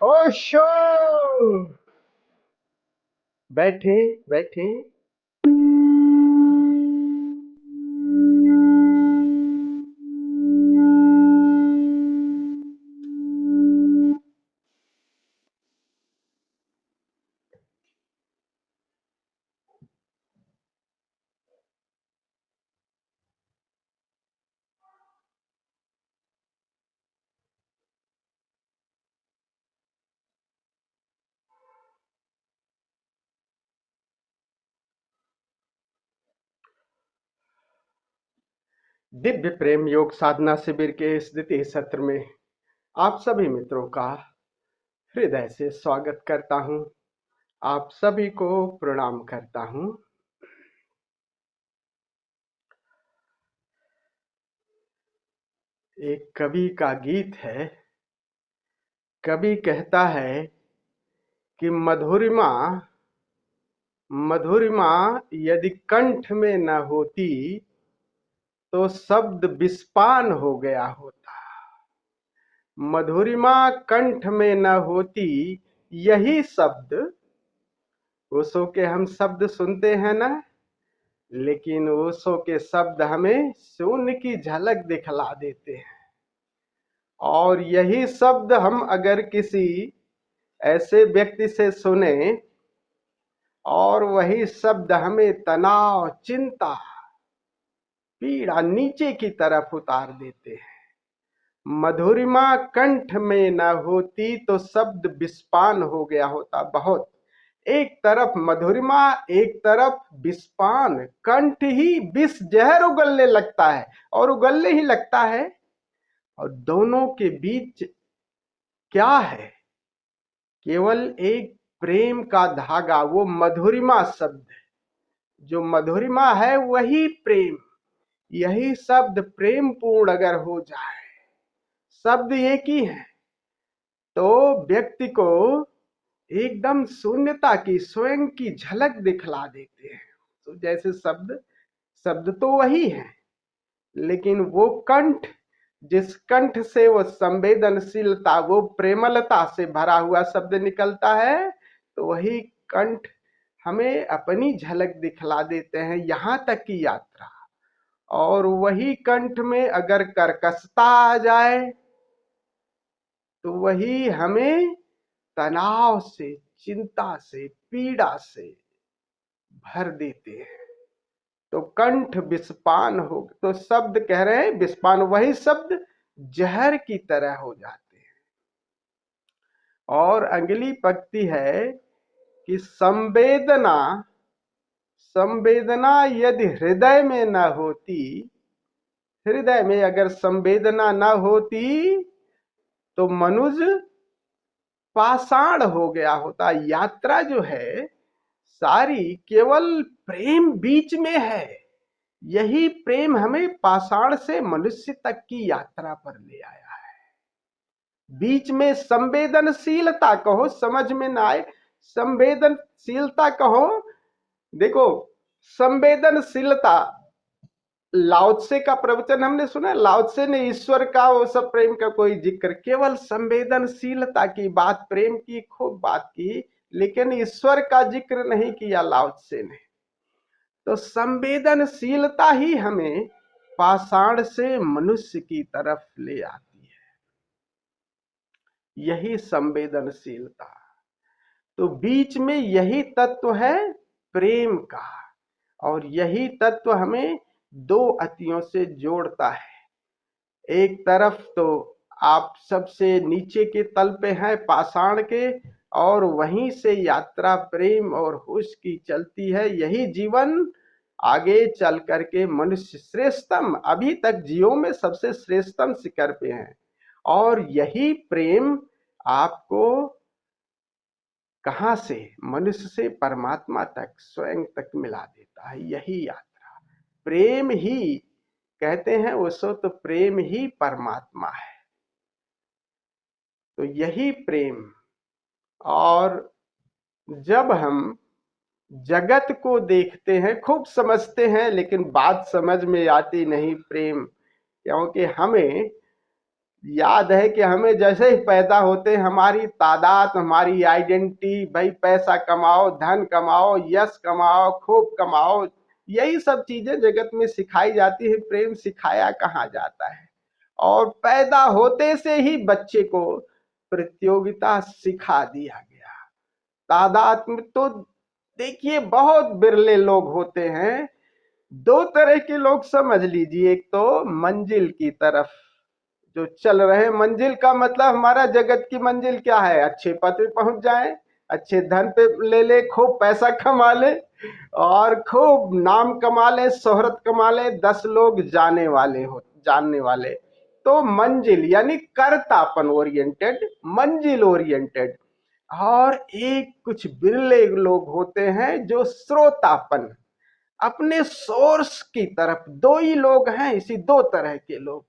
ओशो, बैठे बैठे। दिव्य प्रेम योग साधना शिविर के इस द्वितीय सत्र में आप सभी मित्रों का हृदय से स्वागत करता हूं। आप सभी को प्रणाम करता हूं। एक कवि का गीत है। कवि कहता है कि मधुरिमा मधुरिमा यदि कंठ में न होती तो शब्द विषपान हो गया होता। मधुरिमा कंठ में न होती, यही शब्द, ओशो के हम शब्द सुनते हैं ना, लेकिन ओशो के शब्द हमें शून्य की झलक दिखला देते हैं। और यही शब्द हम अगर किसी ऐसे व्यक्ति से सुने और वही शब्द हमें तनाव, चिंता, पीड़ा नीचे की तरफ उतार देते हैं। मधुरिमा कंठ में न होती तो शब्द विषपान हो गया होता। बहुत, एक तरफ मधुरिमा, एक तरफ विषपान, कंठ ही विष जहर उगलने लगता है और उगलने ही लगता है। और दोनों के बीच क्या है? केवल एक प्रेम का धागा, वो मधुरिमा शब्द। जो मधुरिमा है वही प्रेम। यही शब्द प्रेम पूर्ण अगर हो जाए, शब्द एक ही है, तो व्यक्ति को एकदम शून्यता की, स्वयं की झलक दिखला देते हैं। तो जैसे शब्द, शब्द तो वही है, लेकिन वो कंठ, जिस कंठ से वो संवेदनशीलता, वो प्रेमलता से भरा हुआ शब्द निकलता है, तो वही कंठ हमें अपनी झलक दिखला देते हैं यहाँ तक की यात्रा। और वही कंठ में अगर कर्कशता आ जाए तो वही हमें तनाव से, चिंता से, पीड़ा से भर देते हैं। तो कंठ विषपान हो, तो शब्द कह रहे हैं विषपान, वही शब्द जहर की तरह हो जाते हैं। और अगली पंक्ति है कि संवेदना, संवेदना यदि हृदय में न होती, हृदय में अगर संवेदना न होती तो मनुष्य पाषाण हो गया होता। यात्रा जो है सारी केवल प्रेम बीच में है। यही प्रेम हमें पाषाण से मनुष्य तक की यात्रा पर ले आया है। बीच में संवेदनशीलता कहो, समझ में ना आए, संवेदनशीलता कहो। देखो, संवेदनशीलता, लाओ त्से का प्रवचन हमने सुना। लाओ त्से ने ईश्वर का, वो सब प्रेम का कोई जिक्र, केवल संवेदनशीलता की बात, प्रेम की खूब बात की, लेकिन ईश्वर का जिक्र नहीं किया लाओ त्से ने। तो संवेदनशीलता ही हमें पाषाण से मनुष्य की तरफ ले आती है, यही संवेदनशीलता। तो बीच में यही तत्व है प्रेम का, और यही तत्व हमें दो अतियों से जोड़ता है। एक तरफ तो आप सबसे नीचे के तल पे हैं पाषाण के, और वहीं से यात्रा प्रेम और होश की चलती है। यही जीवन आगे चल करके मनुष्य श्रेष्ठतम, अभी तक जीवों में सबसे श्रेष्ठतम शिखर पे है। और यही प्रेम आपको कहां से, मनुष्य से परमात्मा तक, स्वयं तक मिला देता है। यही यात्रा प्रेम ही कहते हैं, उसको तो प्रेम ही परमात्मा है। तो यही प्रेम। और जब हम जगत को देखते हैं, खूब समझते हैं, लेकिन बात समझ में आती नहीं प्रेम, क्योंकि हमें याद है कि हमें जैसे ही पैदा होते हमारी तादाद, हमारी आइडेंटिटी, भाई पैसा कमाओ, धन कमाओ, यश कमाओ, खूब कमाओ, यही सब चीजें जगत में सिखाई जाती है। प्रेम सिखाया कहाँ जाता है? और पैदा होते से ही बच्चे को प्रतियोगिता सिखा दिया गया। तादाद में तो देखिए बहुत बिरले लोग होते हैं। दो तरह के लोग समझ लीजिए, एक तो मंजिल की तरफ जो चल रहे, मंजिल का मतलब हमारा जगत की मंजिल क्या है? अच्छे पद पे पहुंच जाए, अच्छे धन पे ले ले, खूब पैसा कमा ले और खूब नाम कमा ले, शोहरत कमा ले, 10 लोग जानने वाले। तो मंजिल यानी कर्तापन ओरिएंटेड, मंजिल ओरिएंटेड। और एक कुछ बिरले लोग होते हैं जो श्रोतापन, अपने सोर्स की तरफ। दो ही लोग हैं, इसी दो तरह के लोग।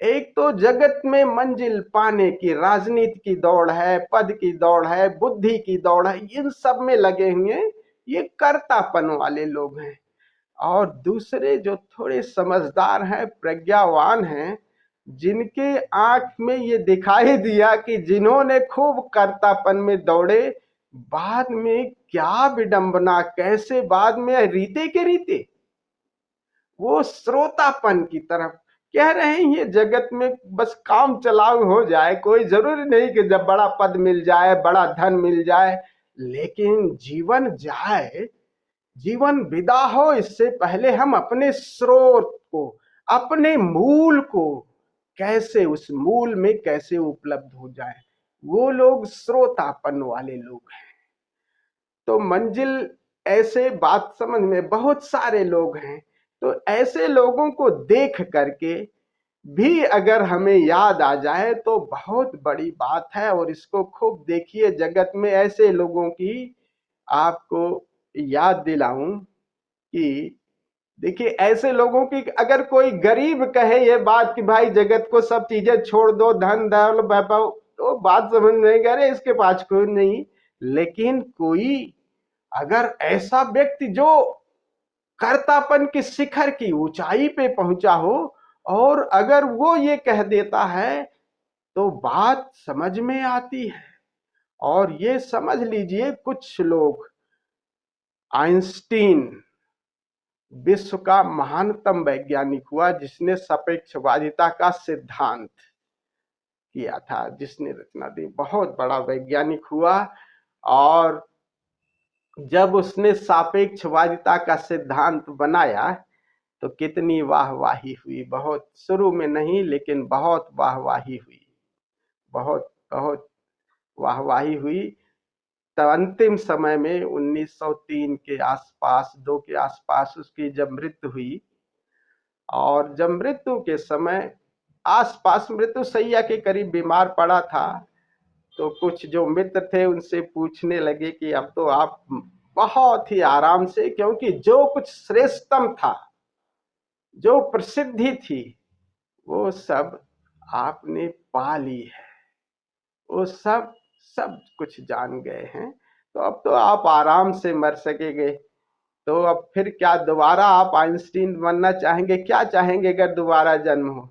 एक तो जगत में मंजिल पाने की राजनीति की दौड़ है, पद की दौड़ है, बुद्धि की दौड़ है, इन सब में लगे हुए ये कर्तापन वाले लोग हैं। और दूसरे जो थोड़े समझदार हैं, प्रज्ञावान हैं, जिनके आंख में ये दिखाई दिया कि जिन्होंने खूब कर्तापन में दौड़े, बाद में क्या विडंबना, कैसे बाद में रीते के रीते वो श्रोतापन की तरफ कह रहे हैं। ये जगत में बस काम चलाऊ हो जाए, कोई जरूरी नहीं कि जब बड़ा पद मिल जाए, बड़ा धन मिल जाए, लेकिन जीवन जाए, जीवन विदा हो, इससे पहले हम अपने स्रोत को, अपने मूल को कैसे, उस मूल में कैसे उपलब्ध हो जाए। वो लोग स्रोतापन वाले लोग हैं। तो मंजिल, ऐसे बात समझ में बहुत सारे लोग हैं, तो ऐसे लोगों को देख करके भी अगर हमें याद आ जाए तो बहुत बड़ी बात है। और इसको खूब देखिए, जगत में ऐसे लोगों की आपको याद दिलाऊं कि देखिए, ऐसे लोगों की अगर कोई गरीब कहे ये बात कि भाई जगत को सब चीजें छोड़ दो, धन दौलत वैभव, तो बात समझ नहीं आ रही, इसके पास कोई नहीं। लेकिन कोई अगर ऐसा व्यक्ति जो कर्तापन के शिखर की ऊंचाई पे पहुंचा हो, और अगर वो ये कह देता है तो बात समझ में आती है। और ये समझ लीजिए, कुछ लोग, आइंस्टीन विश्व का महानतम वैज्ञानिक हुआ जिसने सापेक्षवादिता का सिद्धांत किया था, जिसने रचना दी, बहुत बड़ा वैज्ञानिक हुआ। और जब उसने सापेक्षवादिता का सिद्धांत बनाया तो कितनी वाहवाही हुई, बहुत, शुरू में नहीं लेकिन बहुत वाहवाही हुई, बहुत बहुत वाहवाही हुई। तो अंतिम समय में 1903 के आसपास, 2 के आसपास उसकी जब मृत्यु हुई, और जब मृत्यु के समय आसपास, मृत्यु शैया के करीब बीमार पड़ा था, तो कुछ जो मित्र थे उनसे पूछने लगे कि अब तो आप बहुत ही आराम से, क्योंकि जो कुछ श्रेष्ठतम था, जो प्रसिद्धि थी, वो सब आपने पा ली है, वो सब सब कुछ जान गए हैं, तो अब तो आप आराम से मर सकेंगे। तो अब फिर क्या दोबारा आप आइंस्टीन बनना चाहेंगे? क्या चाहेंगे अगर दोबारा जन्म हो?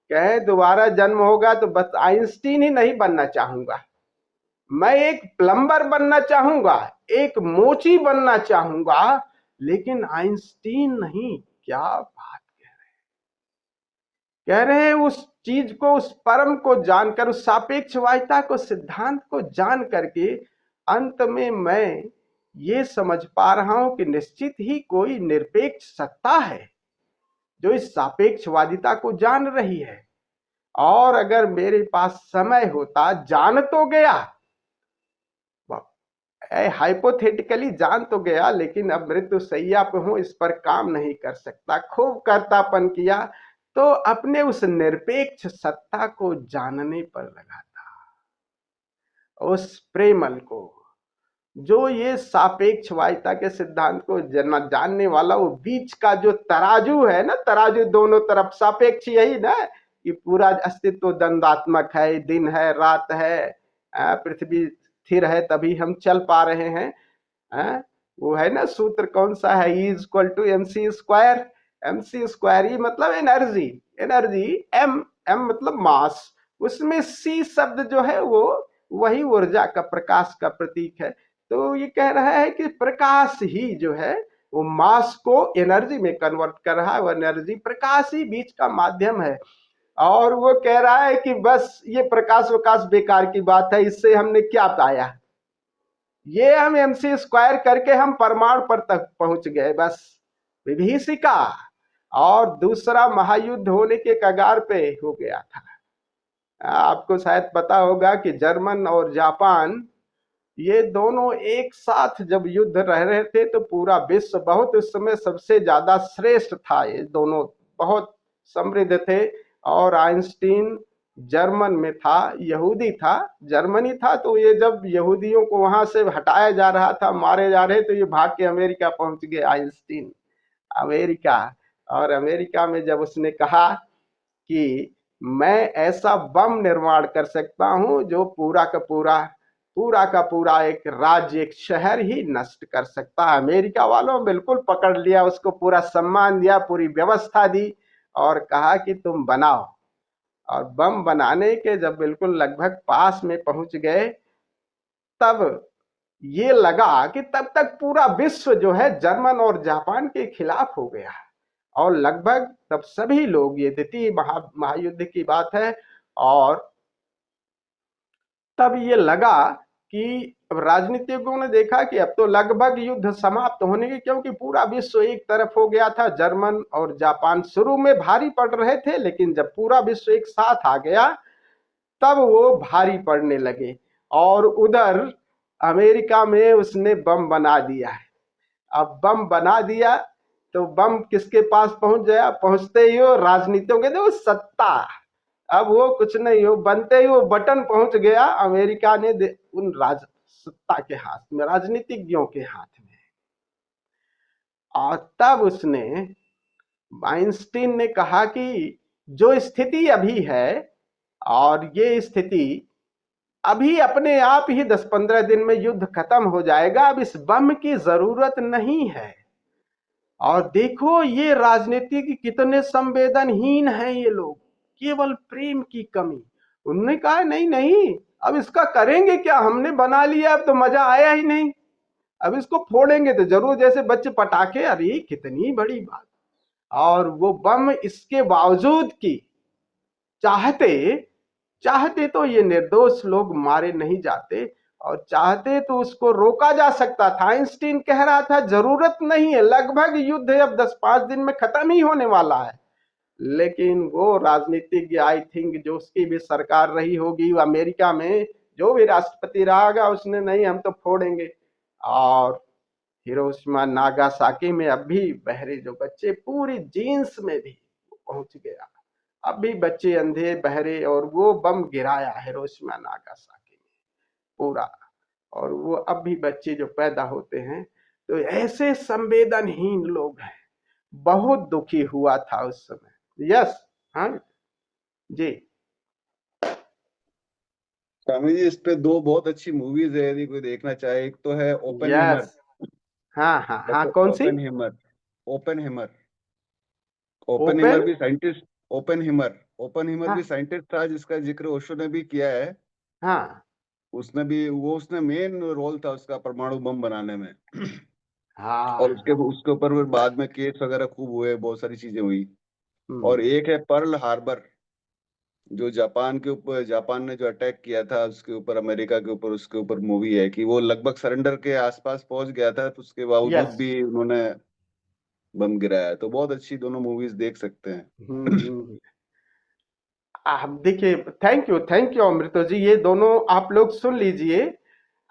कहे दोबारा जन्म होगा तो बस आइंस्टीन ही नहीं बनना चाहूंगा, मैं एक प्लम्बर बनना चाहूंगा, एक मोची बनना चाहूंगा, लेकिन आइंस्टीन नहीं। क्या बात कह रहे हैं, उस चीज को, उस परम को जानकर, उस सापेक्षवादिता को, सिद्धांत को जान करके अंत में मैं ये समझ पा रहा हूं कि निश्चित ही कोई निरपेक्ष सत्ता है जो इस सापेक्षवादिता को जान रही है। और अगर मेरे पास समय होता, जान तो गया, हाइपोथेटिकली जान तो गया, लेकिन अब मृत्यु शैया पे हूं, इस पर काम नहीं कर सकता, खूब कर्तापन किया, तो अपने उस निरपेक्ष सत्ता को जानने पर लगा था, उस प्रेमल को, जो ये सापेक्षवादिता के सिद्धांत को जानने वाला, वो बीच का जो तराजू है ना, तराजू दोनों तरफ सापेक्ष, यही ना कि पूरा अस्तित्व द्वंद्वात्मक है, दिन है रात है, पृथ्वी स्थिर है तभी हम चल पा रहे हैं। वो है ना सूत्र, कौन सा है, E equal to MC square. MC square ही मतलब एनर्जी, एनर्जी, M, M मतलब मास, उसमें C शब्द जो है वो वही ऊर्जा का, प्रकाश का प्रतीक है। तो ये कह रहा है कि प्रकाश ही जो है वो मास को एनर्जी में कन्वर्ट कर रहा है, वो एनर्जी, प्रकाश ही बीच का माध्यम है। और वो कह रहा है कि बस ये प्रकाश वकाश बेकार की बात है, इससे हमने क्या पाया, ये हम MC स्क्वायर करके हम परमाणु पर तक पहुंच गए, बस विभीषिका, और दूसरा महायुद्ध होने के कगार पे हो गया था। आपको शायद पता होगा कि जर्मन और जापान, ये दोनों एक साथ जब युद्ध रह रहे थे तो पूरा विश्व बहुत उस समय सबसे ज्यादा श्रेष्ठ था, ये दोनों बहुत समृद्ध थे। और आइंस्टीन जर्मन में था, यहूदी था, जर्मनी था, तो ये जब यहूदियों को वहां से हटाया जा रहा था, मारे जा रहे, तो ये भाग के अमेरिका पहुंच गए आइंस्टीन, अमेरिका। और अमेरिका में जब उसने कहा कि मैं ऐसा बम निर्माण कर सकता हूं जो पूरा का पूरा एक राज्य, एक शहर ही नष्ट कर सकता है, अमेरिका वालों बिल्कुल पकड़ लिया उसको, पूरा सम्मान दिया, पूरी व्यवस्था दी, और कहा कि तुम बनाओ। और बम बनाने के जब बिल्कुल लगभग पास में पहुंच गए, तब ये लगा कि तब तक पूरा विश्व जो है जर्मन और जापान के खिलाफ हो गया, और लगभग तब सभी लोग, ये द्वितीय महायुद्ध की बात है, और तब ये लगा कि अब राजनीतिज्ञों ने देखा कि अब तो लगभग युद्ध समाप्त होने के, क्योंकि पूरा विश्व एक तरफ हो गया था। जर्मन और जापान शुरू में भारी पड़ रहे थे, लेकिन जब पूरा विश्व एक साथ आ गया तब वो भारी पड़ने लगे। और उधर अमेरिका में उसने बम बना दिया है। अब बम बना दिया तो बम किसके पास पहुंच गया? पहुंचते ही वो राजनीतियों के, वो सत्ता, अब वो कुछ नहीं हो, बनते ही वो बटन पहुंच गया अमेरिका ने उन राज सत्ता के हाथ में, राजनीतिज्ञों के हाथ में। और तब उसने, आइंस्टीन ने कहा कि जो स्थिति अभी है, और ये स्थिति अभी अपने आप ही 10-15 दिन में युद्ध खत्म हो जाएगा, अब इस बम की जरूरत नहीं है। और देखो ये राजनीतिक कितने संवेदनहीन हैं ये लोग, केवल प्रेम की कमी। उन्होंने कहा नहीं नहीं, अब इसका करेंगे क्या, हमने बना लिया, अब तो मजा आया ही नहीं, अब इसको फोड़ेंगे तो जरूर, जैसे बच्चे पटाखे, अरे कितनी बड़ी बात। और वो बम इसके बावजूद की चाहते चाहते तो ये निर्दोष लोग मारे नहीं जाते, और चाहते तो उसको रोका जा सकता था। आइंस्टीन कह रहा था जरूरत नहीं है, लगभग युद्ध अब 10-5 दिन में खत्म ही होने वाला है। लेकिन वो राजनीतिज्ञ, आई थिंक जो उसकी भी सरकार रही होगी अमेरिका में, जो भी राष्ट्रपति रहा, उसने नहीं, हम तो फोड़ेंगे। और हिरोशिमा नागासाकी में अब भी बहरे जो बच्चे, पूरी जीन्स में भी पहुंच गया, अब भी बच्चे अंधे बहरे, और वो बम गिराया हिरोशिमा नागासाकी में पूरा। और वो अब भी बच्चे जो पैदा होते हैं, तो ऐसे संवेदनहीन लोग हैं। बहुत दुखी हुआ था उस समय। यस, हाँ जी। स्वामी जी, इस पे दो बहुत अच्छी मूवीज है, यदि कोई देखना चाहे। एक तो है ओपन यस, हेमर। हाँ हाँ हाँ, कौन सी? Oppenheimer. Oppenheimer. Oppenheimer ओपन, भी scientist. Oppenheimer. Oppenheimer भी हाँ साइंटिस्ट था, जिसका जिक्र ओशो ने भी किया है। हाँ उसने मेन रोल था उसका परमाणु बम बनाने में। और हाँ। उसके ऊपर फिर बाद में केस वगैरह खूब हुए, बहुत सारी चीजें हुई। और हम्म, एक है पर्ल हार्बर, जो जापान ने जो अटैक किया था उसके ऊपर, अमेरिका के ऊपर, उसके ऊपर मूवी है कि वो लगभग सरेंडर के आसपास पहुंच गया था, तो उसके बावजूद यस। भी उन्होंने बम गिराया। तो बहुत अच्छी दोनों मूवीज देख सकते हैं। हम्म। आप देखिए, थैंक यू अमृतो जी, ये दोनों आप लोग सुन लीजिए।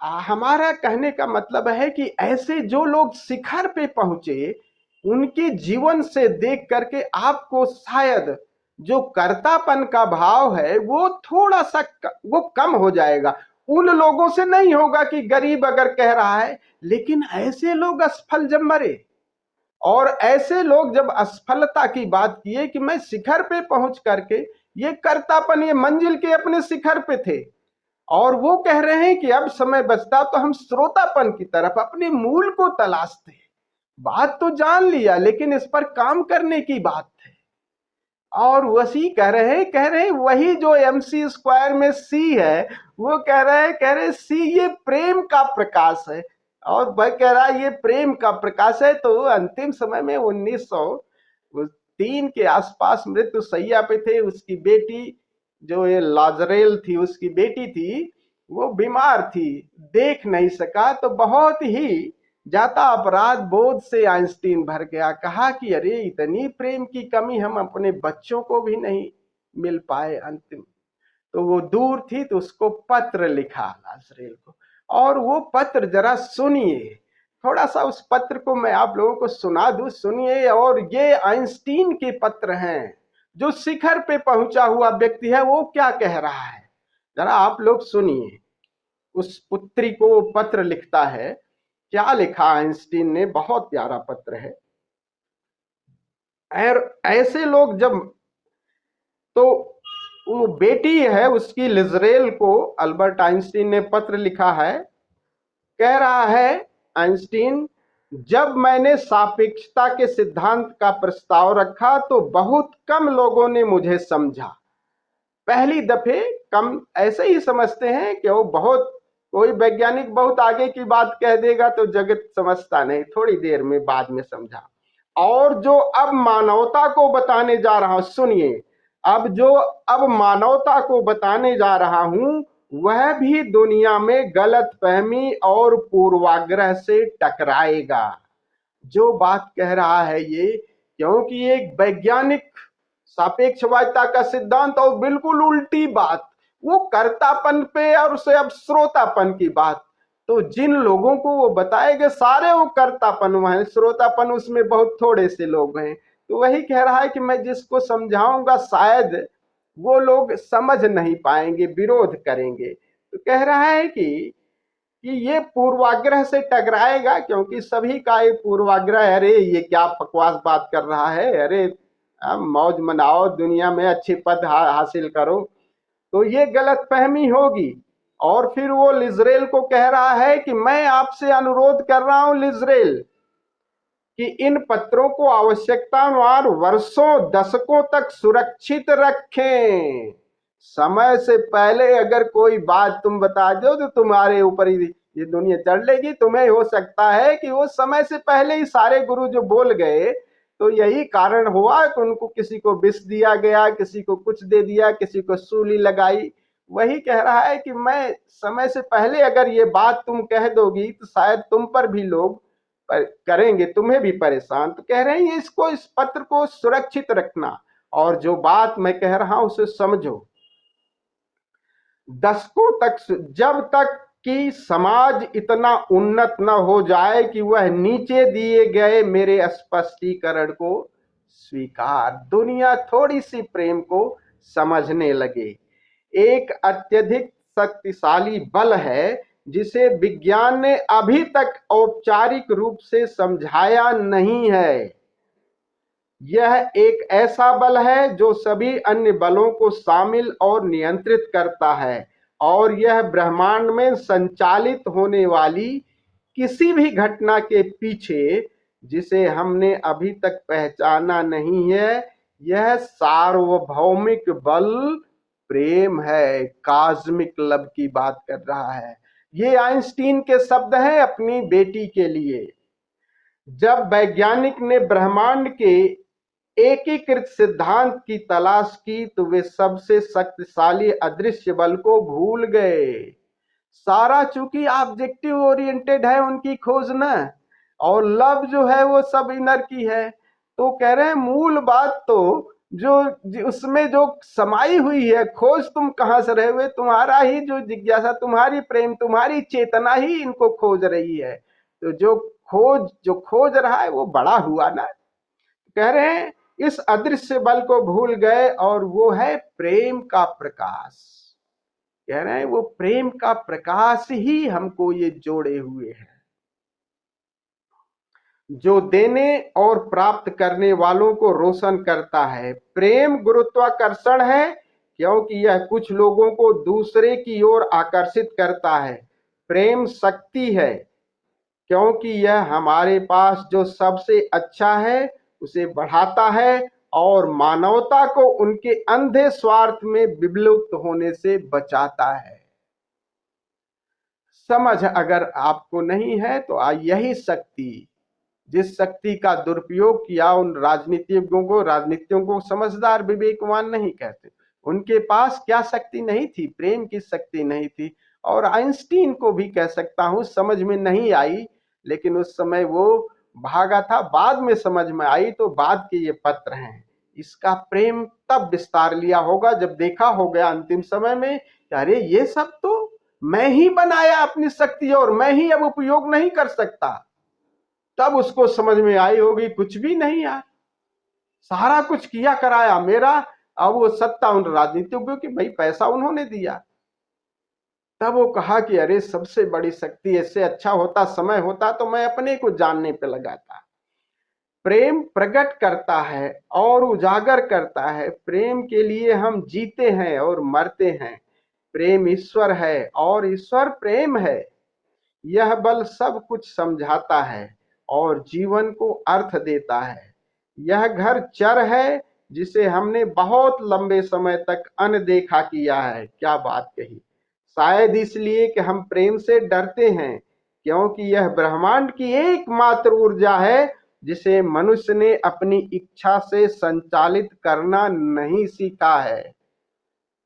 हमारा कहने का मतलब है कि ऐसे जो लोग शिखर पे पहुंचे, उनके जीवन से देख करके आपको शायद जो कर्तापन का भाव है वो थोड़ा सा वो कम हो जाएगा। उन लोगों से नहीं होगा कि गरीब अगर कह रहा है, लेकिन ऐसे लोग असफल जब मरे, और ऐसे लोग जब असफलता की बात किए कि मैं शिखर पे पहुंच करके, ये कर्तापन, ये मंजिल के अपने शिखर पे थे, और वो कह रहे हैं कि अब समय बचता तो हम श्रोतापन की तरफ अपने मूल को तलाशते। बात तो जान लिया, लेकिन इस पर काम करने की बात है। और वही कह रहे हैं वही जो MC स्क्वायर में C है, वो कह रहे C ये प्रेम का प्रकाश है। और वह कह रहा है ये प्रेम का प्रकाश है। तो अंतिम समय में 1903 के आसपास मृत्यु शैया पे थे, उसकी बेटी जो ये लाजरेल थी, उसकी बेटी थी, वो बीमार थी, देख नहीं सका। तो बहुत ही जाता अपराध बोध से आइंस्टीन भर गया, कहा कि अरे इतनी प्रेम की कमी, हम अपने बच्चों को भी नहीं मिल पाए अंतिम। तो वो दूर थी, तो उसको पत्र लिखा लाजरेल को। और वो पत्र जरा सुनिए, थोड़ा सा उस पत्र को मैं आप लोगों को सुना दूं, सुनिए। और ये आइंस्टीन के पत्र हैं, जो शिखर पे पहुंचा हुआ व्यक्ति है वो क्या कह रहा है, जरा आप लोग सुनिए। उस पुत्री को पत्र लिखता है, क्या लिखा आइंस्टीन ने, बहुत प्यारा पत्र है। और ऐसे लोग जब, तो वो बेटी है उसकी लिजरेल को अल्बर्ट आइंस्टीन ने पत्र लिखा है। कह रहा है आइंस्टीन, जब मैंने सापेक्षता के सिद्धांत का प्रस्ताव रखा तो बहुत कम लोगों ने मुझे समझा। पहली दफे कम ऐसे ही समझते हैं कि वो बहुत, कोई वैज्ञानिक बहुत आगे की बात कह देगा तो जगत समझता नहीं, थोड़ी देर में बाद में समझा। और जो अब मानवता को बताने जा रहा हूं, सुनिए, अब मानवता को बताने जा रहा हूं, वह भी दुनिया में गलतफहमी और पूर्वाग्रह से टकराएगा। जो बात कह रहा है ये, क्योंकि एक वैज्ञानिक सापेक्षवादिता का सिद्धांत और बिल्कुल उल्टी बात, वो कर्तापन पे और उसे अब श्रोतापन की बात। तो जिन लोगों को वो बताएंगे सारे वो कर्तापन वहां, श्रोतापन उसमें बहुत थोड़े से लोग हैं। तो वही कह रहा है कि मैं जिसको समझाऊंगा शायद वो लोग समझ नहीं पाएंगे, विरोध करेंगे। तो कह रहा है कि ये पूर्वाग्रह से टकराएगा, क्योंकि सभी का ये पूर्वाग्रह, अरे ये क्या बकवास बात कर रहा है, अरे मौज मनाओ, दुनिया में अच्छे पद हासिल करो। तो ये गलतफहमी होगी। और फिर वो लिजरेल को कह रहा है कि मैं आपसे अनुरोध कर रहा हूं लिजरेल कि इन पत्रों को आवश्यकतानुसार वर्षों दशकों तक सुरक्षित रखें। समय से पहले अगर कोई बात तुम बता दो तो तुम्हारे ऊपर ही ये दुनिया चढ़ लेगी। तुम्हें हो सकता है कि वो समय से पहले ही सारे गुरु जो बोल गए, तो यही कारण हुआ कि उनको किसी को विष दिया गया, किसी को कुछ दे दिया, किसी को सूली लगाई। वही कह रहा है कि मैं समय से पहले अगर ये बात तुम कह दोगी तो शायद तुम पर भी लोग करेंगे, तुम्हें भी परेशान। तो कह रहे हैं इसको, इस पत्र को सुरक्षित रखना, और जो बात मैं कह रहा हूं उसे समझो। दशकों तक, जब तक कि समाज इतना उन्नत न हो जाए कि वह नीचे दिए गए मेरे स्पष्टीकरण को स्वीकार, दुनिया थोड़ी सी प्रेम को समझने लगे। एक अत्यधिक शक्तिशाली बल है जिसे विज्ञान ने अभी तक औपचारिक रूप से समझाया नहीं है। यह एक ऐसा बल है जो सभी अन्य बलों को शामिल और नियंत्रित करता है, और यह ब्रह्मांड में संचालित होने वाली किसी भी घटना के पीछे, जिसे हमने अभी तक पहचाना नहीं है, यह सार्वभौमिक बल प्रेम है। कॉस्मिक लव की बात कर रहा है। ये आइंस्टीन के शब्द हैं अपनी बेटी के लिए। जब वैज्ञानिक ने ब्रह्मांड के एकीकृत सिद्धांत की तलाश की तो वे सबसे शक्तिशाली अदृश्य बल को भूल गए। सारा चूंकि ऑब्जेक्टिव ओरिएंटेड है उनकी खोज न, और लव जो है वो सब इनर की है। तो कह रहे हैं मूल बात तो जो उसमें जो समाई हुई है, खोज तुम कहां से रहे हुए, तुम्हारा ही जो जिज्ञासा, तुम्हारी प्रेम, तुम्हारी चेतना ही इनको खोज रही है। तो जो खोज रहा है वो बड़ा हुआ ना। कह रहे हैं इस अदृश्य बल को भूल गए, और वो है प्रेम का प्रकाश। कह रहे हैं वो प्रेम का प्रकाश ही हमको ये जोड़े हुए है, जो देने और प्राप्त करने वालों को रोशन करता है। प्रेम गुरुत्वाकर्षण है, क्योंकि यह कुछ लोगों को दूसरे की ओर आकर्षित करता है। प्रेम शक्ति है, क्योंकि यह हमारे पास जो सबसे अच्छा है उसे बढ़ाता है और मानवता को उनके अंधे स्वार्थ में विलुप्त होने से बचाता है। समझ अगर आपको नहीं है तो यही शक्ति, जिस शक्ति का दुरुपयोग किया उन राजनीतिज्ञों को समझदार विवेकवान नहीं कहते। उनके पास क्या शक्ति नहीं थी? प्रेम की शक्ति नहीं थी। और आइंस्टीन को भी कह सकता हूं, समझ में नहीं आई, लेकिन उस समय वो भागा था, बाद में समझ में आई। तो बाद के ये पत्र हैं। इसका प्रेम तब विस्तार लिया होगा जब देखा हो गया अंतिम समय में, अरे ये सब तो मैं ही बनाया अपनी शक्ति, और मैं ही अब उपयोग नहीं कर सकता। तब उसको समझ में आई होगी कुछ भी नहीं यार, सारा कुछ किया कराया मेरा। अब वो सत्ता उन राजनीतिज्ञों की, भाई पैसा उन्होंने दिया। तब वो कहा कि अरे सबसे बड़ी शक्ति, इससे अच्छा होता समय होता तो मैं अपने को जानने पे लगाता। प्रेम प्रकट करता है और उजागर करता है। प्रेम के लिए हम जीते हैं और मरते हैं। प्रेम ईश्वर है और ईश्वर प्रेम है। यह बल सब कुछ समझाता है और जीवन को अर्थ देता है। यह घर चर है जिसे हमने बहुत लंबे समय तक अनदेखा किया है। क्या बात कही! शायद इसलिए कि हम प्रेम से डरते हैं, क्योंकि यह ब्रह्मांड की एकमात्र ऊर्जा है जिसे मनुष्य ने अपनी इच्छा से संचालित करना नहीं सीखा है।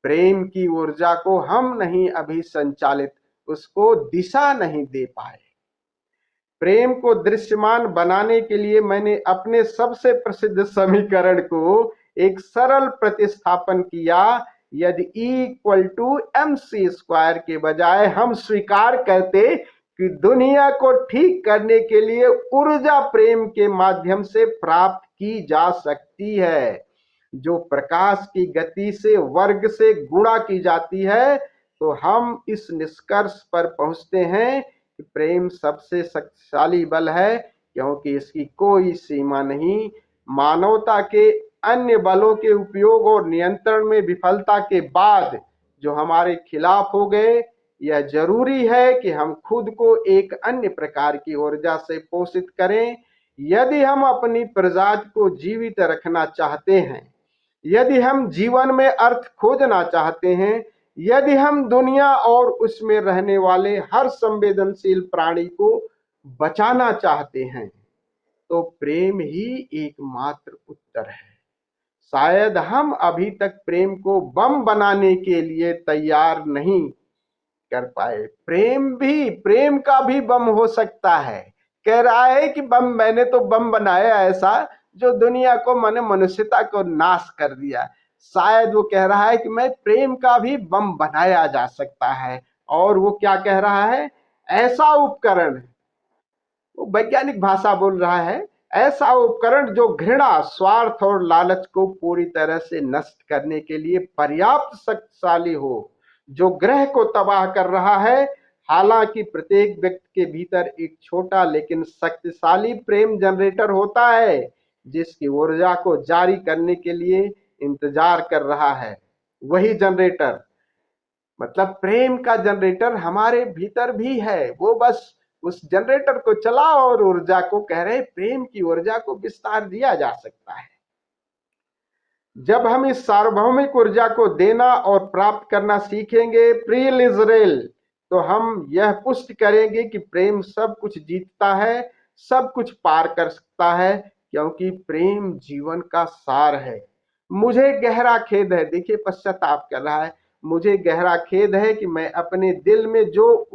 प्रेम की ऊर्जा को हम नहीं अभी संचालित, उसको दिशा नहीं दे पाए। प्रेम को दृश्यमान बनाने के लिए मैंने अपने सबसे प्रसिद्ध समीकरण को एक सरल प्रतिस्थापन किया। यदि E=mc² के बजाय हम स्वीकार करते कि दुनिया को ठीक करने के लिए ऊर्जा प्रेम के माध्यम से प्राप्त की जा सकती है, जो प्रकाश की गति से वर्ग से गुणा की जाती है, तो हम इस निष्कर्ष पर पहुंचते हैं कि प्रेम सबसे शक्तिशाली बल है, क्योंकि इसकी कोई सीमा नहीं। मानवता के अन्य बलों के उपयोग और नियंत्रण में विफलता के बाद जो हमारे खिलाफ हो गए, यह जरूरी है कि हम खुद को एक अन्य प्रकार की ऊर्जा से पोषित करें। यदि हम अपनी प्रजाति को जीवित रखना चाहते हैं, यदि हम जीवन में अर्थ खोजना चाहते हैं, यदि हम दुनिया और उसमें रहने वाले हर संवेदनशील प्राणी को बचाना चाहते हैं, तो प्रेम ही एकमात्र उत्तर है। शायद हम अभी तक प्रेम को बम बनाने के लिए तैयार नहीं कर पाए। प्रेम का भी बम हो सकता है। कह रहा है कि बम, मैंने तो बम बनाया ऐसा जो दुनिया को, माने मनुष्यता को नाश कर दिया। शायद वो कह रहा है कि मैं प्रेम का भी बम बनाया जा सकता है। और वो क्या कह रहा है? ऐसा उपकरण, वो वैज्ञानिक भाषा बोल रहा है, ऐसा उपकरण जो घृणा, स्वार्थ और लालच को पूरी तरह से नष्ट करने के लिए पर्याप्त शक्तिशाली हो, जो ग्रह को तबाह कर रहा है। हालांकि प्रत्येक व्यक्ति के भीतर एक छोटा लेकिन शक्तिशाली प्रेम जनरेटर होता है, जिसकी ऊर्जा को जारी करने के लिए इंतजार कर रहा है। वही जनरेटर, मतलब प्रेम का जनरेटर हमारे भीतर भी है। वो बस उस जनरेटर को चलाओ और ऊर्जा को, कह रहे प्रेम की ऊर्जा को विस्तार दिया जा सकता है। जब हम इस सार्वभौमिक ऊर्जा को देना और प्राप्त करना सीखेंगे, प्रिय इजराइल, तो हम यह पुष्टि करेंगे कि प्रेम सब कुछ जीतता है, सब कुछ पार कर सकता है, क्योंकि प्रेम जीवन का सार है। मुझे गहरा खेद है, देखिए पश्चाताप कर रहा है, मुझे गहरा खेद है कि मैं अपने दिल में जो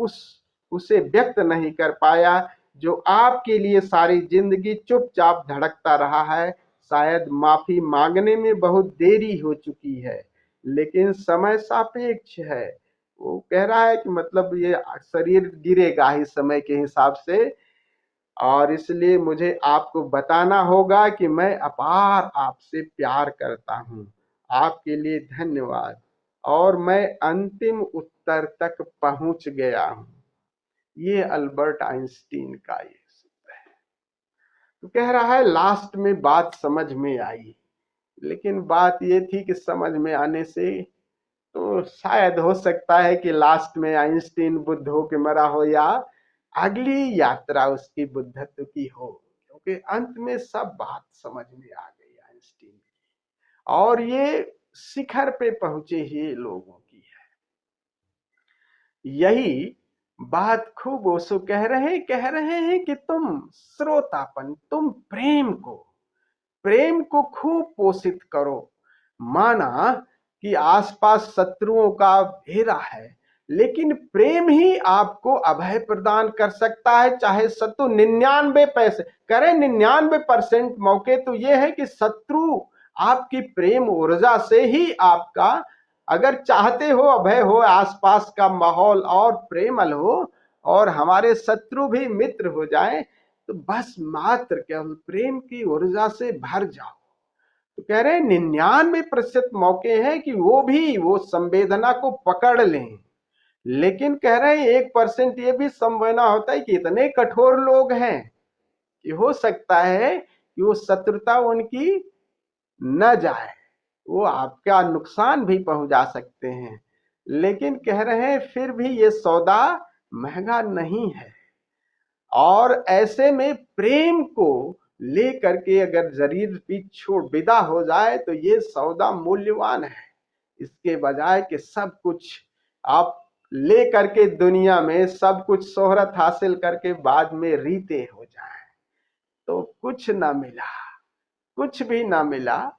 उसे व्यक्त नहीं कर पाया, जो आपके लिए सारी जिंदगी चुपचाप धड़कता रहा है। शायद माफी मांगने में बहुत देरी हो चुकी है, लेकिन समय सापेक्ष है। वो कह रहा है कि मतलब ये शरीर गिरेगा ही समय के हिसाब से, और इसलिए मुझे आपको बताना होगा कि मैं अपार आपसे प्यार करता हूँ। आपके लिए धन्यवाद, और मैं अंतिम उत्तर तक पहुंच गया हूँ। ये अल्बर्ट आइंस्टीन का ये सूत्र है। तो कह रहा है लास्ट में बात समझ में आई, लेकिन बात ये थी कि समझ में आने से तो शायद हो सकता है कि लास्ट में आइंस्टीन बुद्ध हो के मरा हो, या अगली यात्रा उसकी बुद्धत्व की हो, क्योंकि अंत में सब बात समझ में आ गई आइंस्टीन की, और ये शिखर पे पहुंचे ही लोगों की है। यही बात खूब ओशो कह रहे हैं कि तुम श्रोतापन, तुम प्रेम को खूब पोषित करो। माना कि आसपास शत्रुओं का घेरा है, लेकिन प्रेम ही आपको अभय प्रदान कर सकता है। चाहे शत्रु 99 करे, 99% मौके तो ये है कि शत्रु आपकी प्रेम ऊर्जा से ही आपका, अगर चाहते हो अभय हो, आसपास का माहौल और प्रेमल हो, और हमारे शत्रु भी मित्र हो जाएं, तो बस मात्र केवल प्रेम की ऊर्जा से भर जाओ। तो कह रहे हैं 99% मौके हैं कि वो संवेदना को पकड़ लें, लेकिन कह रहे हैं 1% ये भी संभावना होता है कि इतने कठोर लोग हैं कि हो सकता है कि वो शत्रुता उनकी न जाए, वो आपका नुकसान भी पहुंचा सकते हैं। लेकिन कह रहे हैं फिर भी ये सौदा महंगा नहीं है, और ऐसे में प्रेम को लेकर के अगर शरीर भी छोड़ विदा हो जाए तो ये सौदा मूल्यवान है। इसके बजाय कि सब कुछ आप ले करके दुनिया में सब कुछ शोहरत हासिल करके बाद में रीते हो जाए, तो कुछ ना मिला, कुछ भी ना मिला,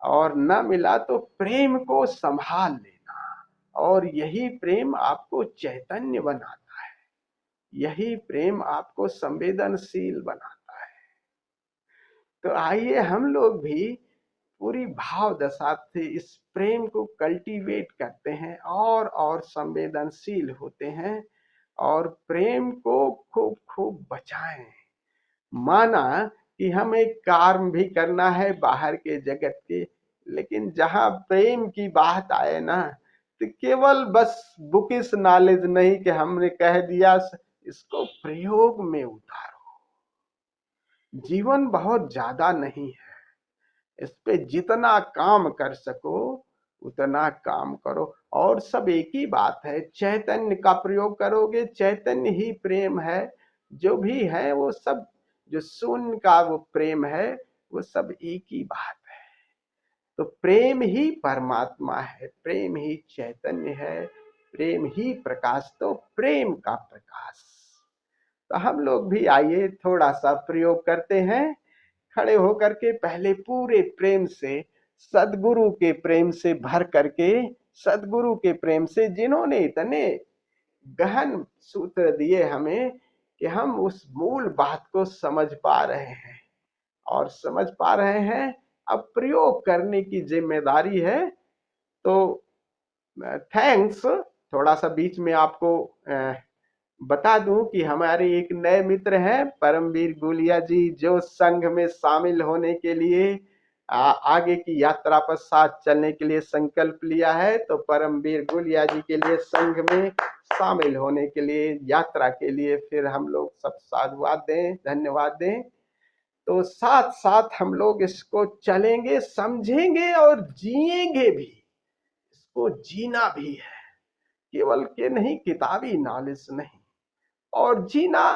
और ना मिला तो प्रेम को संभाल लेना, और यही प्रेम आपको चैतन्य बनाता है, यही प्रेम आपको संवेदनशील बनाता है। तो आइए हम लोग भी पूरी भाव दशा से इस प्रेम को कल्टीवेट करते हैं और संवेदनशील होते हैं और प्रेम को खूब खूब बचाएं। माना कि हमें कार्य भी करना है बाहर के जगत के, लेकिन जहां प्रेम की बात आए ना, तो केवल बस बुकिश नॉलेज नहीं कि हमने कह दिया, इसको प्रयोग में उतारो। जीवन बहुत ज्यादा नहीं है, इस पे जितना काम कर सको उतना काम करो। और सब एक ही बात है, चैतन्य का प्रयोग करोगे, चैतन्य ही प्रेम है। जो भी है वो सब, जो शून्य का वो प्रेम है, वो सब एक ही बात है। तो प्रेम ही परमात्मा है, प्रेम ही चैतन्य है, प्रेम ही प्रकाश, तो प्रेम का प्रकाश। तो हम लोग भी आइए थोड़ा सा प्रयोग करते हैं। खड़े होकर के पहले पूरे प्रेम से, सदगुरु के प्रेम से भर करके, सदगुरु के प्रेम से, जिन्होंने इतने गहन सूत्र दिए हमें कि हम उस मूल बात को समझ पा रहे हैं और समझ पा रहे हैं। अब प्रयोग करने की जिम्मेदारी है। तो थैंक्स। थोड़ा सा बीच में आपको बता दूं कि हमारे एक नए मित्र हैं परमवीर गुलिया जी, जो संघ में शामिल होने के लिए आगे की यात्रा पर साथ चलने के लिए संकल्प लिया है। तो परमवीर गुलिया जी के लिए संघ में शामिल होने के लिए, यात्रा के लिए फिर हम लोग सब साधुवाद दें, धन्यवाद दें। तो साथ साथ हम लोग इसको चलेंगे, समझेंगे और जिएंगे भी। इसको जीना भी है, केवल के नहीं, किताबी नॉलेज नहीं। और जीना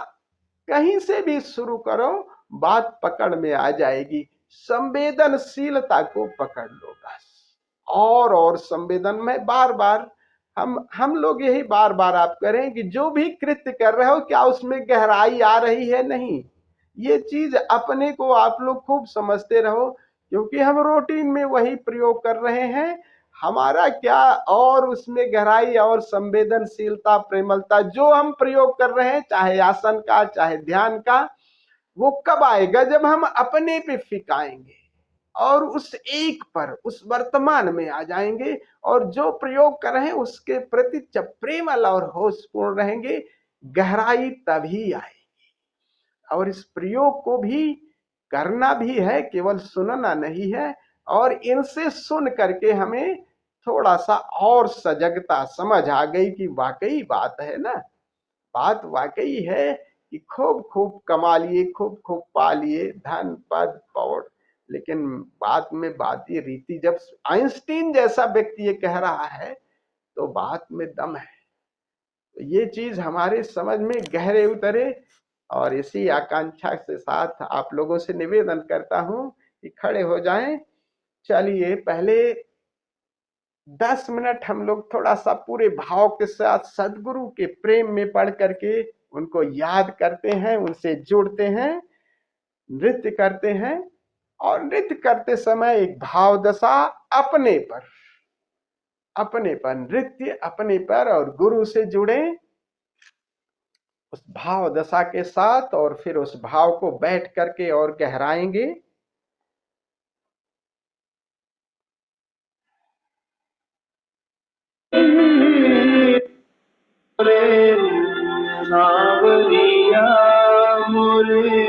कहीं से भी शुरू करो, बात पकड़ में आ जाएगी। संवेदनशीलता को पकड़ लो बस, और संवेदन में बार बार हम लोग यही बार बार आप करें कि जो भी कृत्य कर रहे हो, क्या उसमें गहराई आ रही है? नहीं। ये चीज अपने को आप लोग खूब समझते रहो, क्योंकि हम रूटीन में वही प्रयोग कर रहे हैं। हमारा क्या और उसमें गहराई और संवेदनशीलता, प्रेमलता जो हम प्रयोग कर रहे हैं, चाहे आसन का चाहे ध्यान का, वो कब आएगा? जब हम अपने पे फिकाएंगे और उस एक पर, उस वर्तमान में आ जाएंगे और जो प्रयोग कर रहे हैं उसके प्रति जब प्रेमल और होशपूर्ण रहेंगे, गहराई तभी आएगी। और इस प्रयोग को भी करना भी है, केवल सुनना नहीं है। और इनसे सुन करके हमें थोड़ा सा और सजगता, समझ आ गई कि वाकई बात है ना, बात वाकई है कि खूब खूब कमा लिए, खूब खूब पा लिए, धन पद पौड़, लेकिन बात में बात ये रीति, जब आइंस्टीन जैसा व्यक्ति ये कह रहा है तो बात में दम है। तो ये चीज हमारे समझ में गहरे उतरे, और इसी आकांक्षा के साथ आप लोगों से निवेदन करता हूं कि खड़े हो जाएं। चलिए पहले 10 मिनट हम लोग थोड़ा सा पूरे भाव के साथ सदगुरु के प्रेम में पढ़ करके उनको याद करते हैं, उनसे जुड़ते हैं, नृत्य करते हैं। और नृत्य करते समय एक भाव दशा अपने पर, नृत्य अपने पर, और गुरु से जुड़े उस भाव दशा के साथ, और फिर उस भाव को बैठ करके और गहराएंगे। सावरिया मोरे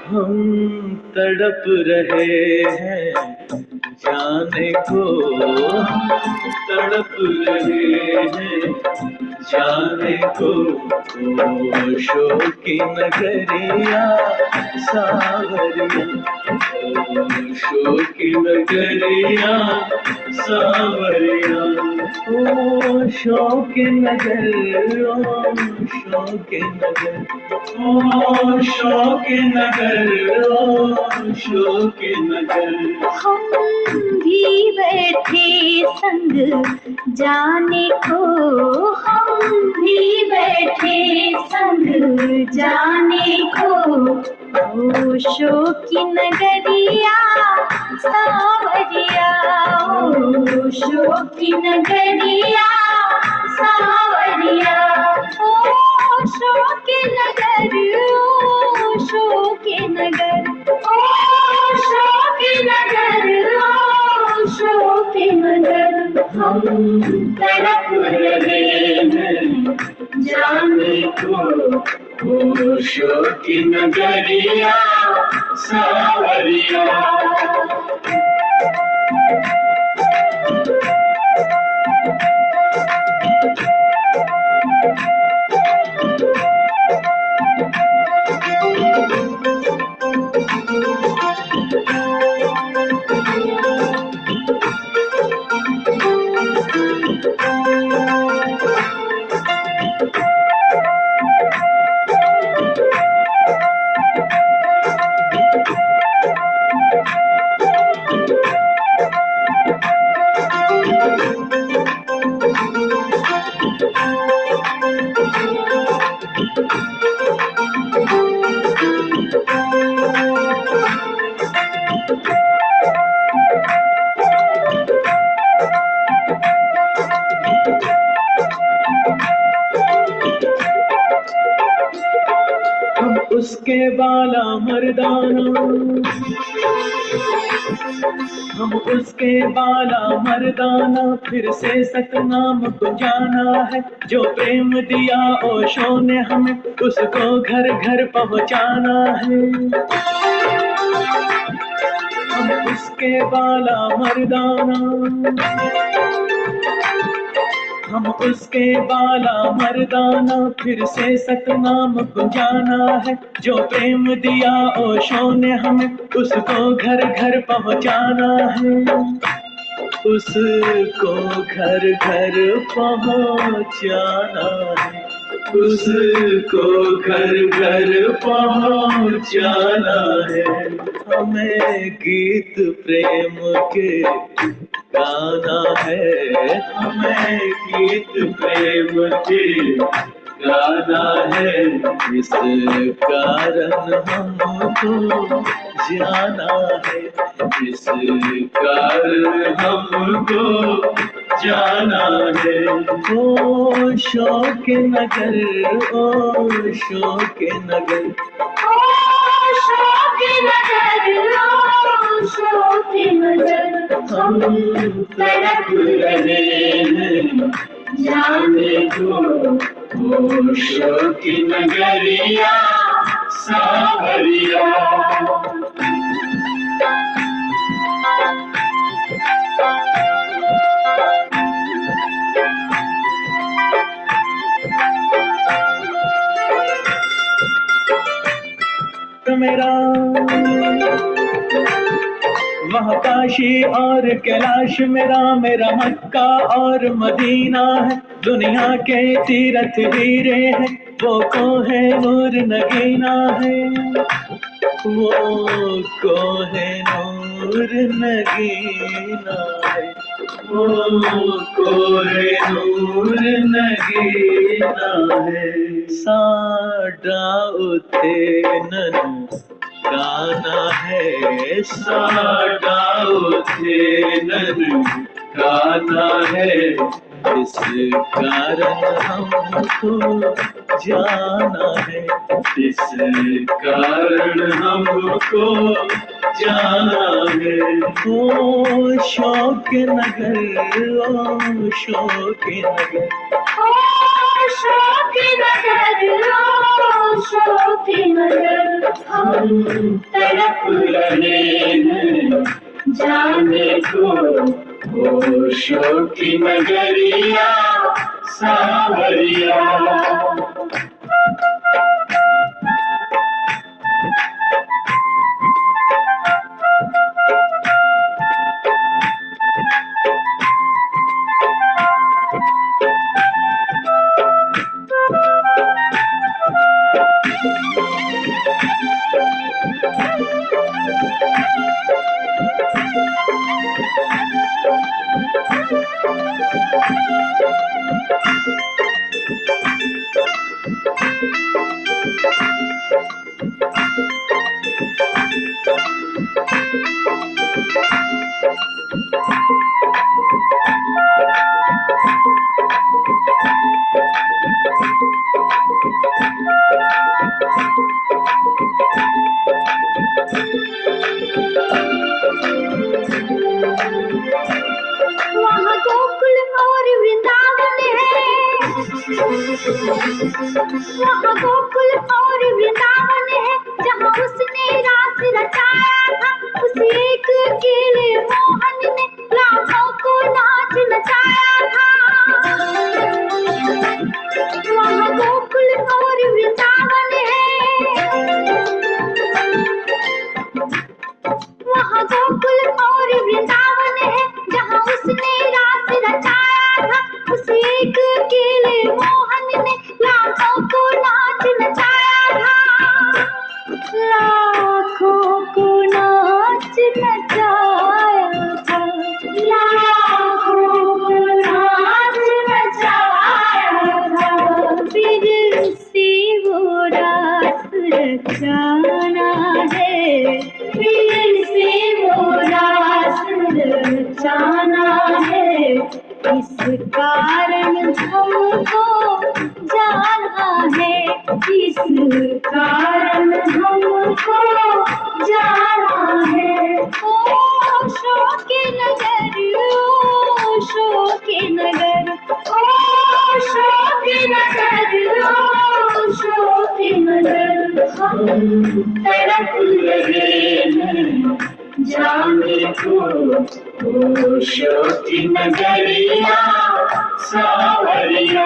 हम तड़प रहे हैं जाने को, तड़प रहे हैं जाने को, होशों की नगरिया सावरिया, होशों की नगरिया सावरिया, होशों की नगर, होशों की नगर, होशों की नगर, होशों की नगर। हम भी बैठे संग जाने को, हम भी बैठे संग जाने को, होशों की नगरिया सावरिया, होशों की नगरिया सावरिया, होशों के नगर, होशों के नगर, होशों के नगर, होशों के नगर। हम तड़प रहे हैं जाने को, होशों की नगरिया सावरिया। उसके बाला मर्दाना, हम उसके बाला मर्दाना, फिर से सतनाम को जाना है। जो प्रेम दिया ओशो ने हमें, उसको घर घर पहुंचाना है। हम उसके बाला मर्दाना, हम उसके बाला मर्दाना, फिर से सतनाम को जाना है। जो प्रेम दिया ओशो ने हमें, उसको घर घर पहुंचाना है। उसको घर घर पहुंचाना है, उसको घर घर पहुंचाना है। हमें गीत प्रेम के गाना है, हमें गीत प्रेम के गाना है। इस कारण हमको जाना है, इस कारण हमको जाना है। होशों के नगर, होशों के नगर, होशों के नगर, होशों के नगर। हम तड़प रहे हैं जाने को, होशों की नगरिया सावरिया। मेरा वहाँ काशी और कैलाश मेरा, मेरा मक्का और मदीना है। दुनिया के तीरथ हीरे हैं, वो कोहे नूर नगीना है, वो कोहे नूर नगीना है, वो कोहे नूर नगीना है। साडा उते नन गाना है, साडा उते नन गाना है। इस कारण हमको जाना है, इस कारण हमको जाना है। होशों के नगर, होशों के नगर, होशों के नगर, होशों के नगर। हम तड़प रहे हैं जाने को, होशों की नगरिया सावरिया। वहाँ गोकुल और वृंदावन है, वहाँ गोकुल और वृंदावन है, जहाँ उसने रास रचाया था, उस एक अकेले मोहन ने लाखों को नाच नचाया था। वहाँ गोकुल और वृंदावन है, वहाँ गोकुल और वृंदावन है, जहाँ उसने रास रचाया था, उस एक अकेले मोहन ने लाखों को नाच नचाया था, लाखों को नाच नचाया था, लाखों को नाच नचाया था। फिर से वो रास रचाना है, फिर से वो रास रचाना है, इस कारण हमको जाना है, इस कारण हमको जाना है। ओशो के नगर, ओशो के नगर, ओशो के नगर, ओशो के नगर, हम तड़प रहे हैं जाने को, ओशो की नगरिया सावरिया।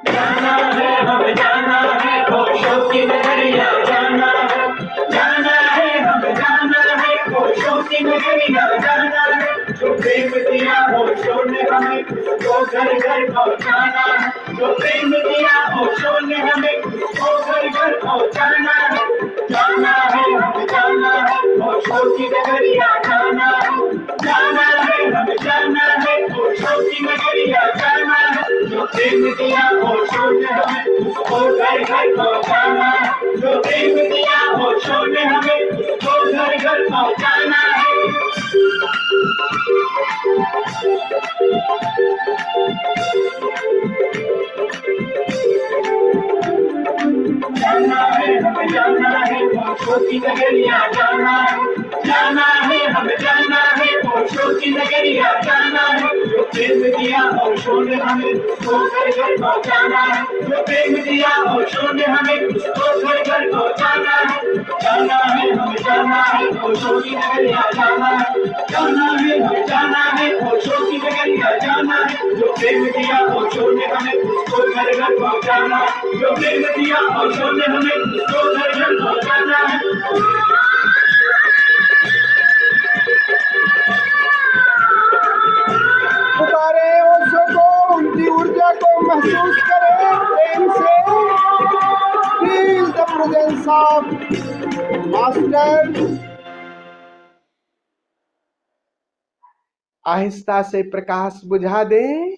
जाना है हमें, जाना है ओशो की नगरिया, जाना है, जाना है हमें, जाना है ओशो की नगरिया, जाना है। जो प्रेम दिया ओशो ने हमें, उसको घर घर पहुँचाना है, जो प्रेम दिया ओशो ने हमें, उसको घर घर पहुँचाना है। जाना है हमें, जाना है ओशो की नगरिया, जाना है, जाना है हमें, जाना है ओशो की नगरिया, जाना है। जो प्रेम दिया ओशो ने हमें, उसको घर घर पहुँचाना है, जो प्रेम दिया ओशो ने हमें, उसको घर घर पहुँचाना है। जाना है हमें, जाना है ओशो की नगरिया, जाना है, जाना है हमें, जाना है ओशो की नगरिया, जाना है। जो प्रेम दिया ओशो ने हमें, उसको घर घर पहुँचाना है, जो प्रेम दिया ओशो ने हमें, उसको घर घर पहुँचाना है। जाना है हमें, जाना है ओशो की नगरिया, जाना है, जाना है हमें, जाना है ओशो की नगरिया, जाना है। जो प्रेम दिया ओशो ने हमें, उसको घर घर पहुँचाना है, जो प्रेम दिया ओशो ने हमें, उसको घर घर पहुँचाना है। पुकारे ओशो को, उनकी ऊर्जा को महसूस करें प्रेम से। Feel the presence of master. आहिस्ता से प्रकाश बुझा दें,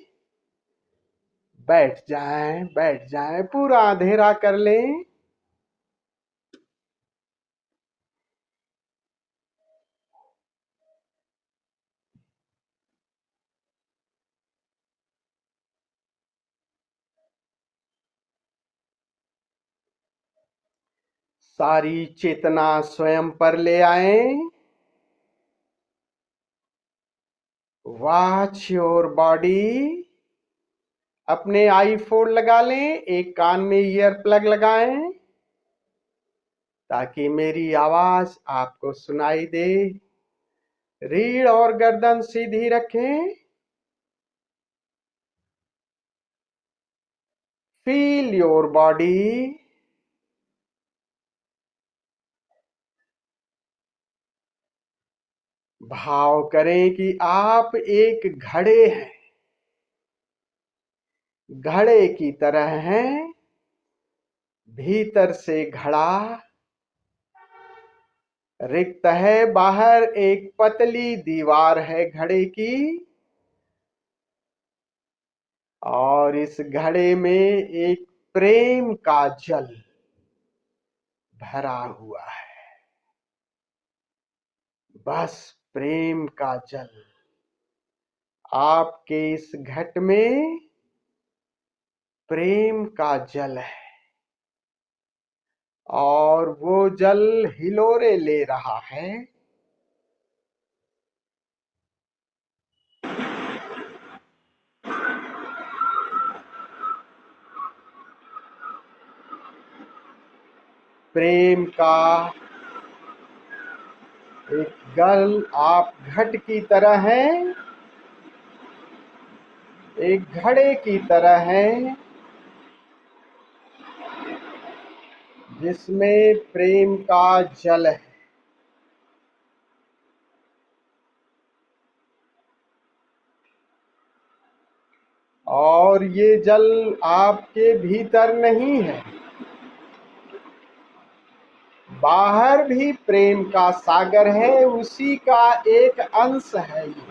बैठ जाएं, बैठ जाएं, पूरा अंधेरा कर लें। सारी चेतना स्वयं पर ले आए। Watch your body. अपने आईफोन लगा लें, एक कान में ईयर प्लग लगाएं ताकि मेरी आवाज आपको सुनाई दे। रीढ़ और गर्दन सीधी रखें। Feel your body. भाव करें कि आप एक घड़े हैं, घड़े की तरह हैं। भीतर से घड़ा रिक्त है, बाहर एक पतली दीवार है घड़े की, और इस घड़े में एक प्रेम का जल भरा हुआ है। बस प्रेम का जल। आपके इस घट में प्रेम का जल है और वो जल हिलोरे ले रहा है। प्रेम का एक गल आप घट की तरह हैं, एक घड़े की तरह हैं जिसमें प्रेम का जल है। और ये जल आपके भीतर नहीं है, बाहर भी प्रेम का सागर है, उसी का एक अंश है ये।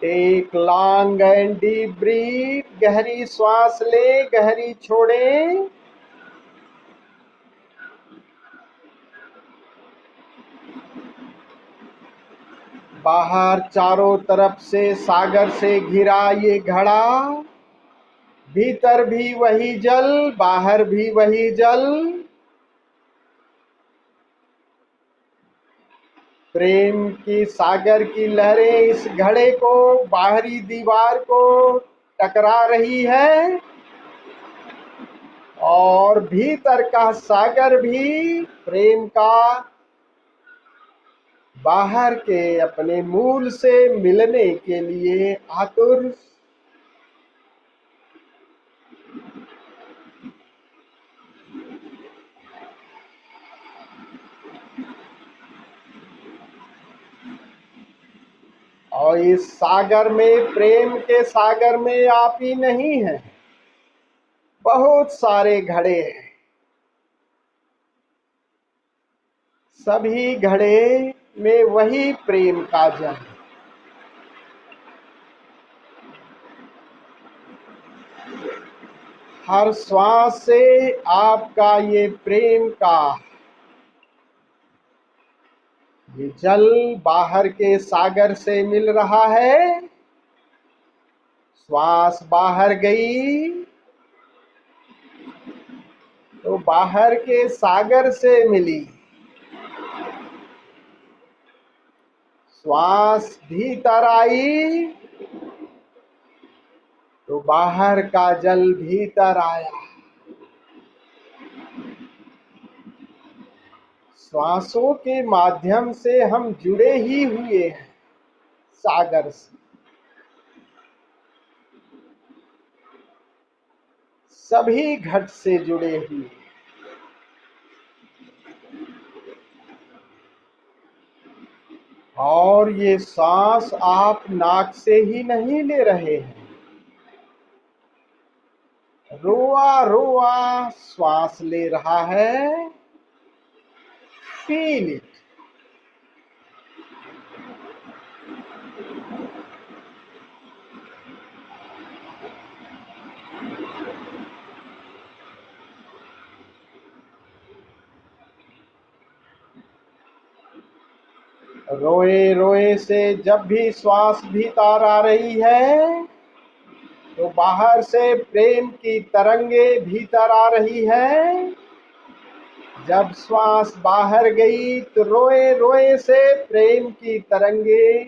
Take long and deep breath, गहरी श्वास ले, गहरी छोड़ें। बाहर चारों तरफ से सागर से घिरा ये घड़ा, भीतर भी वही जल, बाहर भी वही जल। प्रेम की सागर की लहरें इस घड़े को, बाहरी दीवार को टकरा रही है और भीतर का सागर भी प्रेम का बाहर के अपने मूल से मिलने के लिए आतुर। और इस सागर में, प्रेम के सागर में आप ही नहीं है, बहुत सारे घड़े हैं। सभी घड़े में वही प्रेम का जल है। हर श्वास से आपका ये प्रेम का ये जल बाहर के सागर से मिल रहा है। श्वास बाहर गई तो बाहर के सागर से मिली, श्वास भीतर आई तो बाहर का जल भीतर आया। श्वासों के माध्यम से हम जुड़े ही हुए हैं सागर से। सभी घट से जुड़े हुए। और ये सांस आप नाक से ही नहीं ले रहे हैं, रोआ रोआ श्वास ले रहा है। Feel it. रोए रोए से जब भी श्वास भीतर आ रही है तो बाहर से प्रेम की तरंगे भीतर आ रही है। जब श्वास बाहर गई तो रोए रोए से प्रेम की तरंगे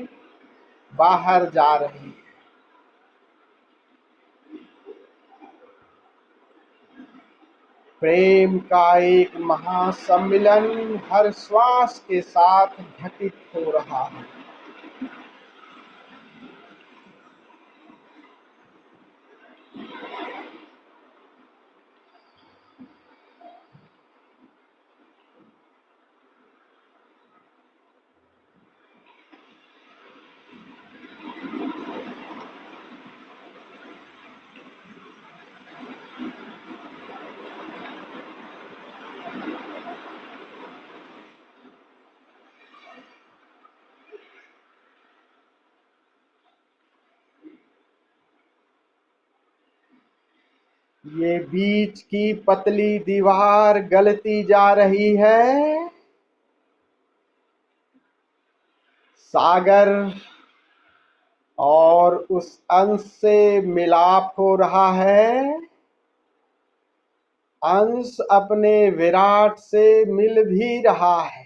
बाहर जा रही है। प्रेम का एक महासम्मिलन हर श्वास के साथ घटित हो रहा है। ये बीच की पतली दीवार गलती जा रही है। सागर और उस अंश से मिलाप हो रहा है। अंश अपने विराट से मिल भी रहा है।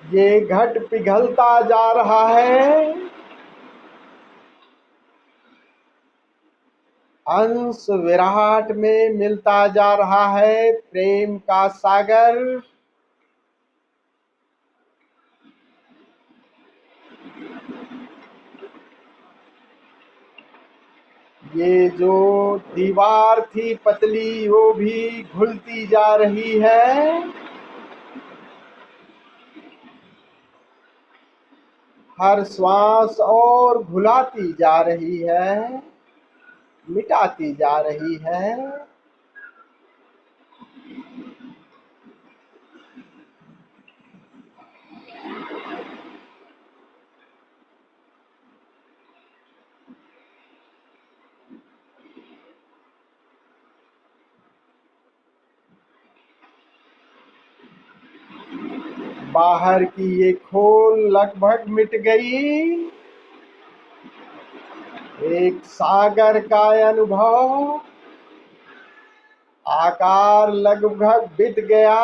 ये घट पिघलता जा रहा है। अंश विराट में मिलता जा रहा है। प्रेम का सागर ये जो दीवार थी पतली वो भी घुलती जा रही है। हर श्वास और घुलाती जा रही है, मिटाती जा रही है। बाहर की ये खोल लगभग मिट गई। एक सागर का अनुभव, आकार लगभग बीत गया।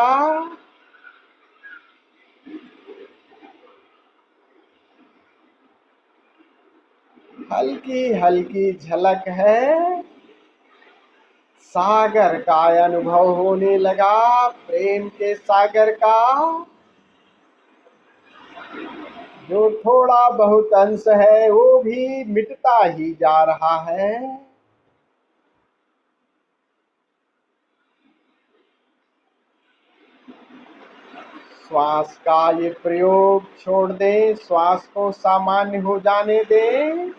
हल्की हल्की झलक है। सागर का अनुभव होने लगा, प्रेम के सागर का। जो थोड़ा बहुत अंश है वो भी मिटता ही जा रहा है। श्वास का ये प्रयोग छोड़ दें, श्वास को सामान्य हो जाने दें।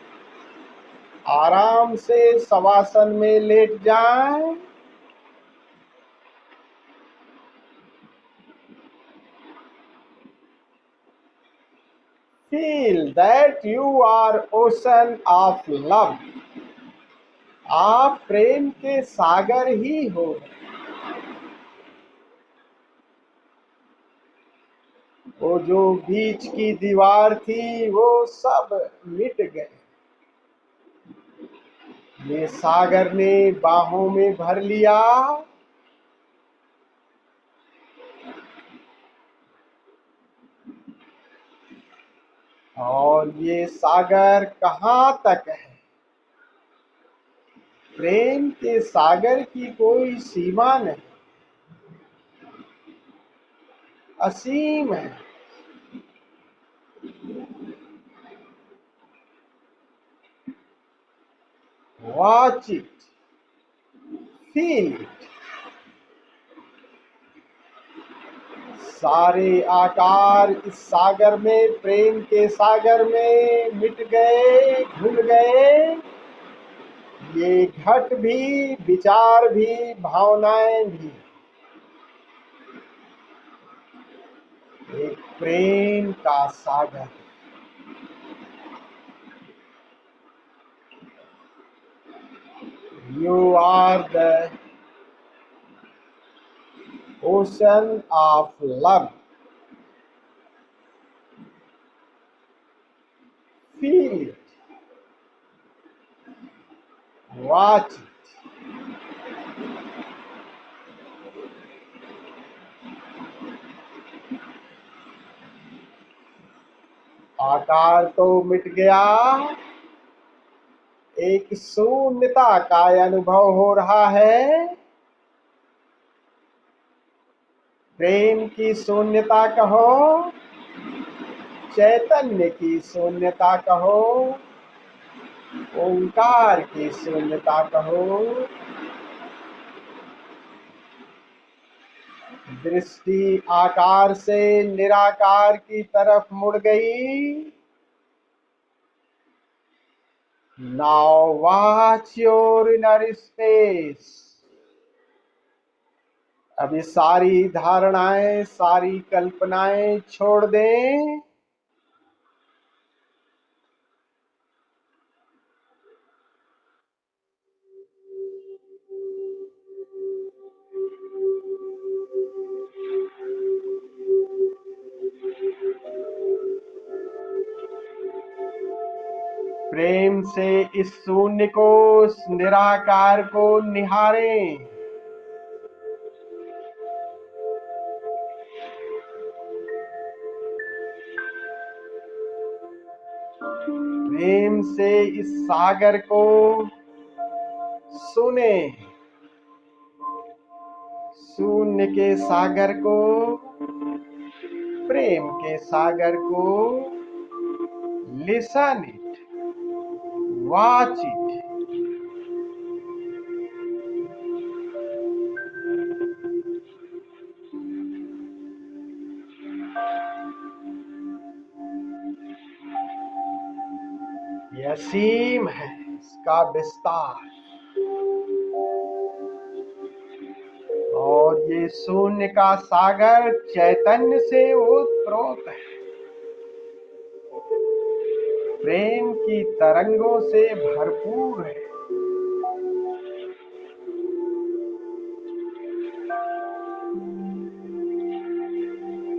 आराम से शवासन में लेट जाएं। Feel that you are ocean of love. आप प्रेम के सागर ही हो। वो जो बीच की दीवार थी वो सब मिट गए। ये सागर ने बाहों में भर लिया। और ये सागर कहाँ तक है? प्रेम के सागर की कोई सीमा नहीं, असीम है। Watch it, feel it. सारे आकार इस सागर में, प्रेम के सागर में मिट गए, घुल गए। ये घट भी, विचार भी, भावनाएं भी। एक प्रेम का सागर। You are the ocean of love. Feel it. Watch it. आकार तो मिट गया, एक शून्यता का अनुभव हो रहा है। प्रेम की शून्यता कहो, चैतन्य की शून्यता कहो, ओंकार की शून्यता कहो। दृष्टि आकार से निराकार की तरफ मुड़ गई। Now watch your inner space अभी सारी धारणाएं, सारी कल्पनाएं छोड़ दें। प्रेम से इस शून्य को, इस निराकार को निहारें। प्रेम से इस सागर को सुने, शून्य के सागर को, प्रेम के सागर को। Listen it, watch it. यह असीम है, इसका विस्तार, और ये शून्य का सागर चैतन्य से ओतप्रोत है, प्रेम की तरंगों से भरपूर है।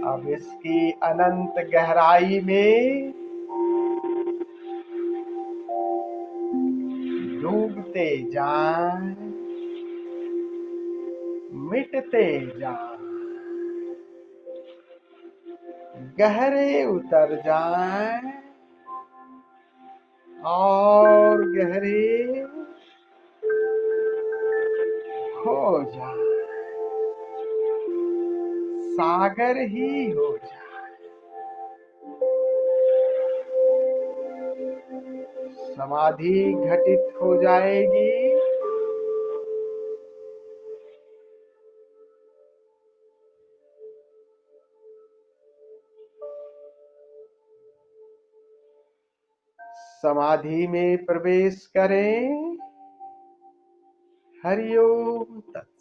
अब इसकी अनंत गहराई में डूबते जाएं, मिटते जाएं, गहरे उतर जाएं और गहरे हो जाएं, सागर ही हो जाए। समाधि घटित हो जाएगी। समाधि में प्रवेश करें। हरिओम तत्सत।